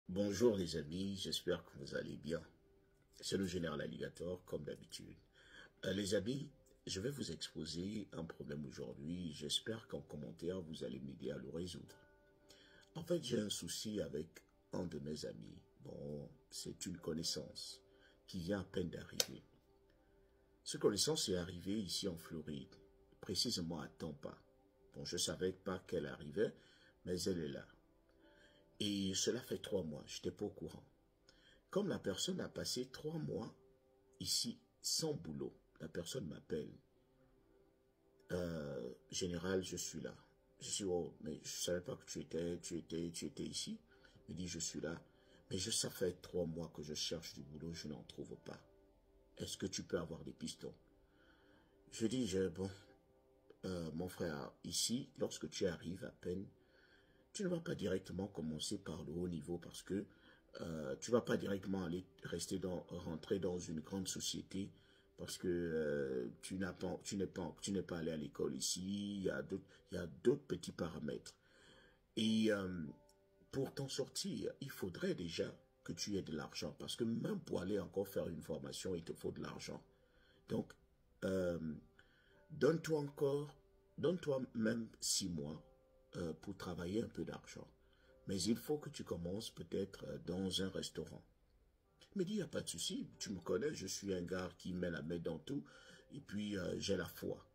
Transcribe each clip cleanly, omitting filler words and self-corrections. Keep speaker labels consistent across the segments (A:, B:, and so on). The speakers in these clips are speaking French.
A: Bonjour les amis, j'espère que vous allez bien. C'est le général Alligator comme d'habitude. Les amis, je vais vous exposer un problème aujourd'hui. J'espère qu'en commentaire, vous allez m'aider à le résoudre. En fait, j'ai un souci avec un de mes amis. Bon, c'est une connaissance qui vient à peine d'arriver. Cette connaissance est arrivée ici en Floride, précisément à Tampa. Bon, je ne savais pas qu'elle arrivait, mais elle est là. Et cela fait 3 mois, je n'étais pas au courant. Comme la personne a passé 3 mois ici sans boulot, la personne m'appelle. Général, je suis là. Je suis, oh, mais je ne savais pas que tu étais ici. Il me dit, je suis là. Mais ça fait 3 mois que je cherche du boulot, je n'en trouve pas. Est-ce que tu peux avoir des pistons? Je dis, bon, mon frère, ici, lorsque tu arrives à peine, tu ne vas pas directement commencer par le haut niveau parce que tu ne vas pas directement rentrer dans une grande société parce que tu n'es pas allé à l'école ici. Il y a d'autres petits paramètres. Et pour t'en sortir, il faudrait déjà que tu aies de l'argent parce que même pour aller encore faire une formation, il te faut de l'argent. Donc, euh, donne-toi même 6 mois pour travailler un peu d'argent. Mais il faut que tu commences peut-être dans un restaurant. Il me dit, il n'y a pas de souci, tu me connais, je suis un gars qui met la main dans tout, et puis j'ai la foi.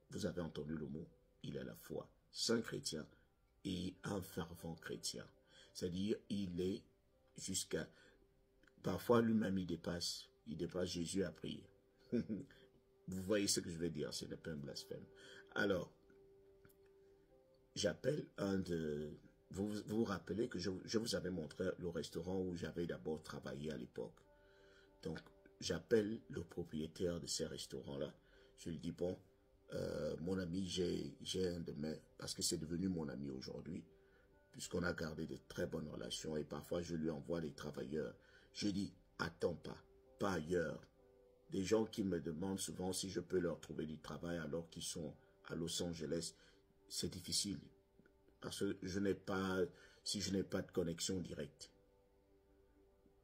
A: Vous avez entendu le mot, il a la foi. C'est un chrétien et un fervent chrétien. C'est-à-dire, il est jusqu'à... Parfois, lui-même, il dépasse Jésus à prier. Vous voyez ce que je veux dire, ce n'est pas un blasphème. Alors, j'appelle un de... Vous vous rappelez que je vous avais montré le restaurant où j'avais d'abord travaillé à l'époque. Donc, j'appelle le propriétaire de ces restaurants-là. Je lui dis, bon, mon ami, j'ai un de mes... Parce que c'est devenu mon ami aujourd'hui, puisqu'on a gardé de très bonnes relations et parfois je lui envoie des travailleurs. Je dis, attends pas ailleurs. Des gens qui me demandent souvent si je peux leur trouver du travail alors qu'ils sont à Los Angeles. C'est difficile parce que si je n'ai pas de connexion directe.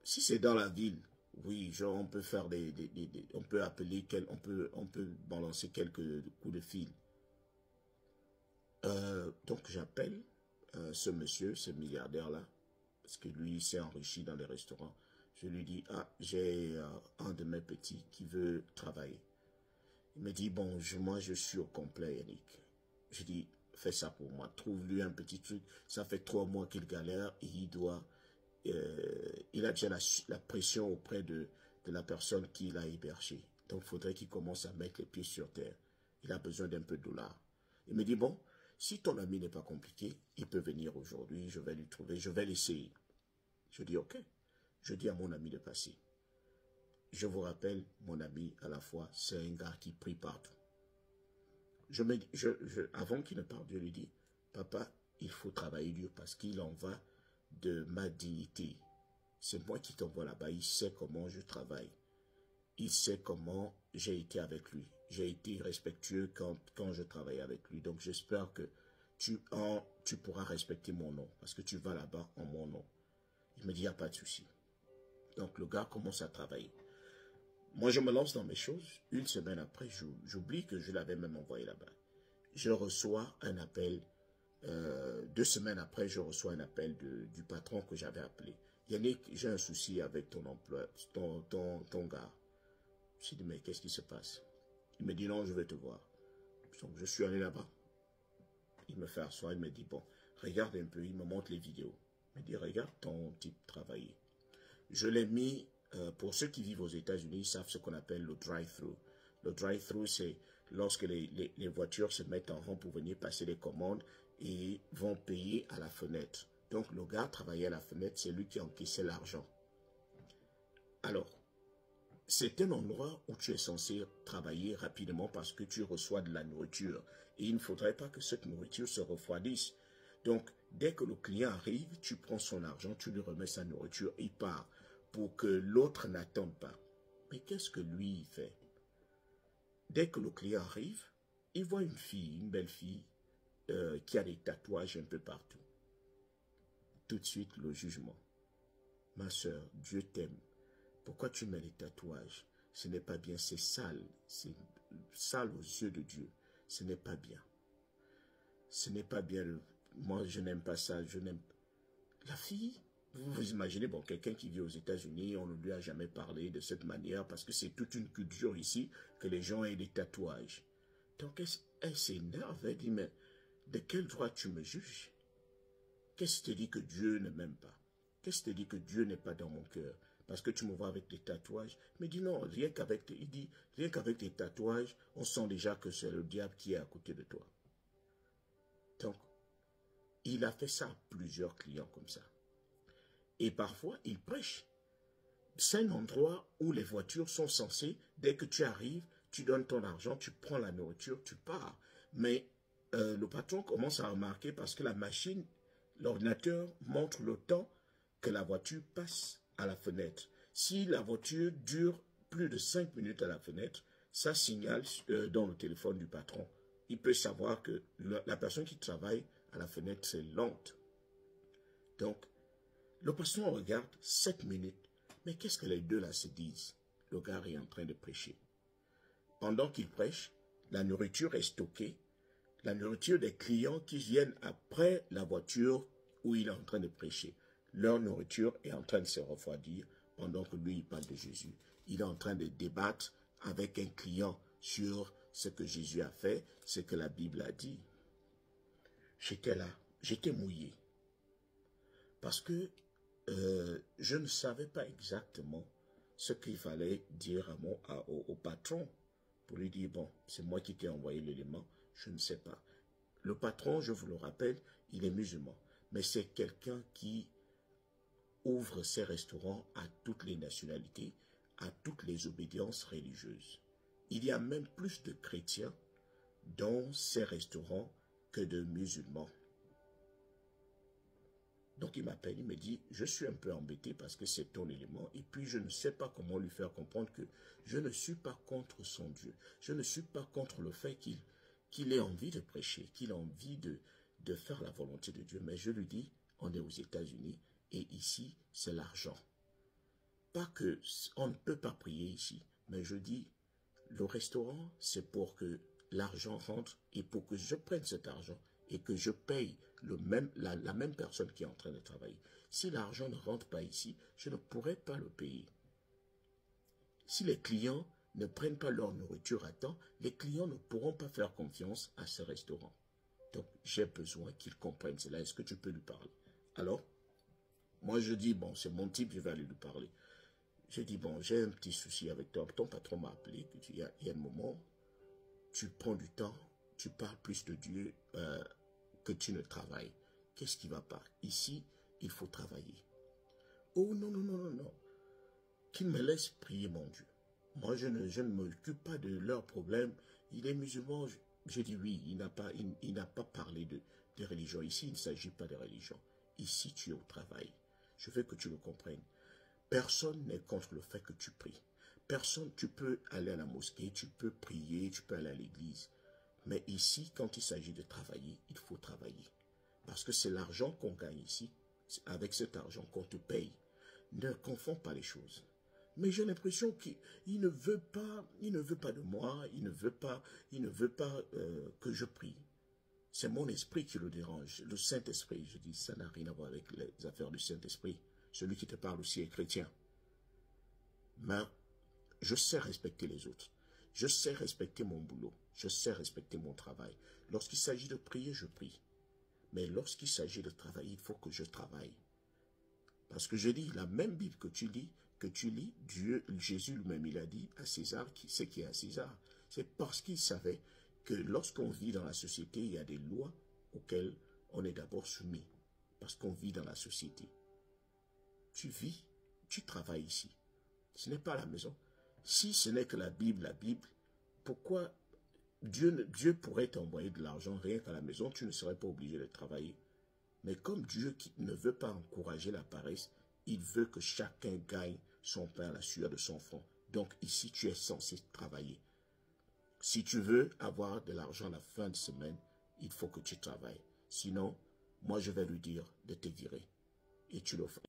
A: Si c'est dans la ville, oui, genre on peut faire on peut appeler, on peut balancer quelques coups de fil. Donc j'appelle ce monsieur, ce milliardaire-là, parce que lui s'est enrichi dans les restaurants. Je lui dis, ah, j'ai un de mes petits qui veut travailler. Il me dit, bon, moi je suis au complet, Yannick. Je dis, fais ça pour moi, trouve-lui un petit truc. Ça fait 3 mois qu'il galère et il a déjà la pression auprès de la personne qu'il a hébergée. Donc il faudrait qu'il commence à mettre les pieds sur terre. Il a besoin d'un peu de dollars. Il me dit, bon, si ton ami n'est pas compliqué, il peut venir aujourd'hui, je vais lui trouver, je vais l'essayer. Je dis, ok. Je dis à mon ami de passer. Je vous rappelle, mon ami, à la fois, c'est un gars qui prie partout. Avant qu'il ne parte, je lui dis, papa, il faut travailler dur parce qu'il en va de ma dignité. C'est moi qui t'envoie là-bas, il sait comment je travaille. Il sait comment j'ai été avec lui. J'ai été respectueux quand je travaillais avec lui. Donc j'espère que tu pourras respecter mon nom parce que tu vas là-bas en mon nom. Il me dit, il n'y a pas de souci. Donc le gars commence à travailler. Moi, je me lance dans mes choses. Une semaine après, j'oublie que je l'avais même envoyé là-bas. Je reçois un appel. 2 semaines après, je reçois un appel du patron que j'avais appelé. Yannick, j'ai un souci avec ton emploi, ton gars. Je lui ai dit, mais qu'est-ce qui se passe? Il me dit, non, je vais te voir. Donc, je suis allé là-bas. Il me fait asseoir, il me dit, bon, regarde un peu, il me montre les vidéos. Il me dit, regarde ton type travailler. Je l'ai mis, pour ceux qui vivent aux États-Unis, ils savent ce qu'on appelle le drive-thru. Le drive-thru, c'est lorsque les voitures se mettent en rang pour venir passer les commandes et vont payer à la fenêtre. Donc, le gars travaillait à la fenêtre, c'est lui qui encaissait l'argent. Alors, c'est un endroit où tu es censé travailler rapidement parce que tu reçois de la nourriture. Et il ne faudrait pas que cette nourriture se refroidisse. Donc, dès que le client arrive, tu prends son argent, tu lui remets sa nourriture, il part pour que l'autre n'attende pas. Mais qu'est-ce que lui, il fait? Dès que le client arrive, il voit une fille, une belle fille, qui a des tatouages un peu partout. tout de suite le jugement. Ma soeur, Dieu t'aime. Pourquoi tu mets les tatouages? Ce n'est pas bien, c'est sale. C'est sale aux yeux de Dieu. Ce n'est pas bien. Ce n'est pas bien. Moi, je n'aime pas ça. Je n'aime la fille. Vous vous imaginez, bon, quelqu'un qui vit aux États-Unis, on ne lui a jamais parlé de cette manière parce que c'est toute une culture ici que les gens aient des tatouages. Donc, elle s'énerve, elle dit, mais de quel droit tu me juges? Qu'est-ce qui te dit que Dieu ne m'aime pas? Qu'est-ce qui te dit que Dieu n'est pas dans mon cœur? Parce que tu me vois avec des tatouages. Mais dis non, rien qu'avec les tatouages, on sent déjà que c'est le diable qui est à côté de toi. Donc, il a fait ça à plusieurs clients comme ça. Et parfois, il prêche. C'est un endroit où les voitures sont censées, dès que tu arrives, tu donnes ton argent, tu prends la nourriture, tu pars. Mais le patron commence à remarquer parce que la machine, l'ordinateur montre le temps que la voiture passe à la fenêtre. Si la voiture dure plus de 5 minutes à la fenêtre, ça signale dans le téléphone du patron. Il peut savoir que la personne qui travaille à la fenêtre, c'est lente. Donc, le patron regarde 7 minutes. Mais qu'est-ce que les deux là se disent? Le gars est en train de prêcher. Pendant qu'il prêche, la nourriture est stockée. La nourriture des clients qui viennent après la voiture où il est en train de prêcher. Leur nourriture est en train de se refroidir pendant que lui, il parle de Jésus. Il est en train de débattre avec un client sur ce que Jésus a fait, ce que la Bible a dit. J'étais là, j'étais mouillé. Parce que je ne savais pas exactement ce qu'il fallait dire au patron pour lui dire, bon, c'est moi qui t'ai envoyé l'élément, je ne sais pas. Le patron, je vous le rappelle, il est musulman, mais c'est quelqu'un qui ouvre ses restaurants à toutes les nationalités, à toutes les obédiences religieuses. Il y a même plus de chrétiens dans ces restaurants que de musulmans. Donc il m'appelle, il me dit, je suis un peu embêté parce que c'est ton élément et puis je ne sais pas comment lui faire comprendre que je ne suis pas contre son Dieu. Je ne suis pas contre le fait qu'il ait envie de prêcher, qu'il ait envie de faire la volonté de Dieu. Mais je lui dis, on est aux États-Unis et ici, c'est l'argent. Pas que on ne peut pas prier ici, mais je dis, le restaurant, c'est pour que l'argent rentre et pour que je prenne cet argent et que je paye la même personne qui est en train de travailler. Si l'argent ne rentre pas ici, je ne pourrai pas le payer. Si les clients ne prennent pas leur nourriture à temps, les clients ne pourront pas faire confiance à ce restaurant. Donc, j'ai besoin qu'ils comprennent cela. Est-ce que tu peux lui parler? Alors, moi je dis, bon, c'est mon type, je vais aller lui parler. Je dis, bon, j'ai un petit souci avec toi. Ton patron m'a appelé, il y a un moment, tu prends du temps, tu parles plus de Dieu que tu ne travailles. Qu'est-ce qui ne va pas? Ici, il faut travailler. Oh non, non, non, non, non. Qu'il me laisse prier mon Dieu. Moi, je ne m'occupe pas de leurs problèmes. Il est musulman. Je dis oui, il n'a pas parlé de religion. Ici, il ne s'agit pas de religion. Ici, tu es au travail. Je veux que tu le comprennes. Personne n'est contre le fait que tu pries. Personne, tu peux aller à la mosquée, tu peux prier, tu peux aller à l'église. Mais ici, quand il s'agit de travailler, il faut travailler. Parce que c'est l'argent qu'on gagne ici. C'est avec cet argent qu'on te paye. Ne confonds pas les choses. Mais j'ai l'impression qu'il ne veut pas de moi, il ne veut pas que je prie. C'est mon esprit qui le dérange, le Saint-Esprit. Je dis, ça n'a rien à voir avec les affaires du Saint-Esprit. Celui qui te parle aussi est chrétien. Mais je sais respecter les autres. Je sais respecter mon boulot. Je sais respecter mon travail. Lorsqu'il s'agit de prier, je prie. Mais lorsqu'il s'agit de travailler, il faut que je travaille. Parce que je lis la même Bible que tu lis, Dieu, Jésus lui-même, il a dit à César ce qui est à César. C'est parce qu'il savait que lorsqu'on vit dans la société, il y a des lois auxquelles on est d'abord soumis. Parce qu'on vit dans la société. Tu vis, tu travailles ici. Ce n'est pas la maison. Si ce n'est que la Bible, pourquoi Dieu pourrait t'envoyer de l'argent rien qu'à la maison, tu ne serais pas obligé de travailler. Mais comme Dieu qui ne veut pas encourager la paresse, il veut que chacun gagne son pain à la sueur de son front. Donc ici, tu es censé travailler. Si tu veux avoir de l'argent à la fin de semaine, il faut que tu travailles. Sinon, moi je vais lui dire de te virer. et tu le fais.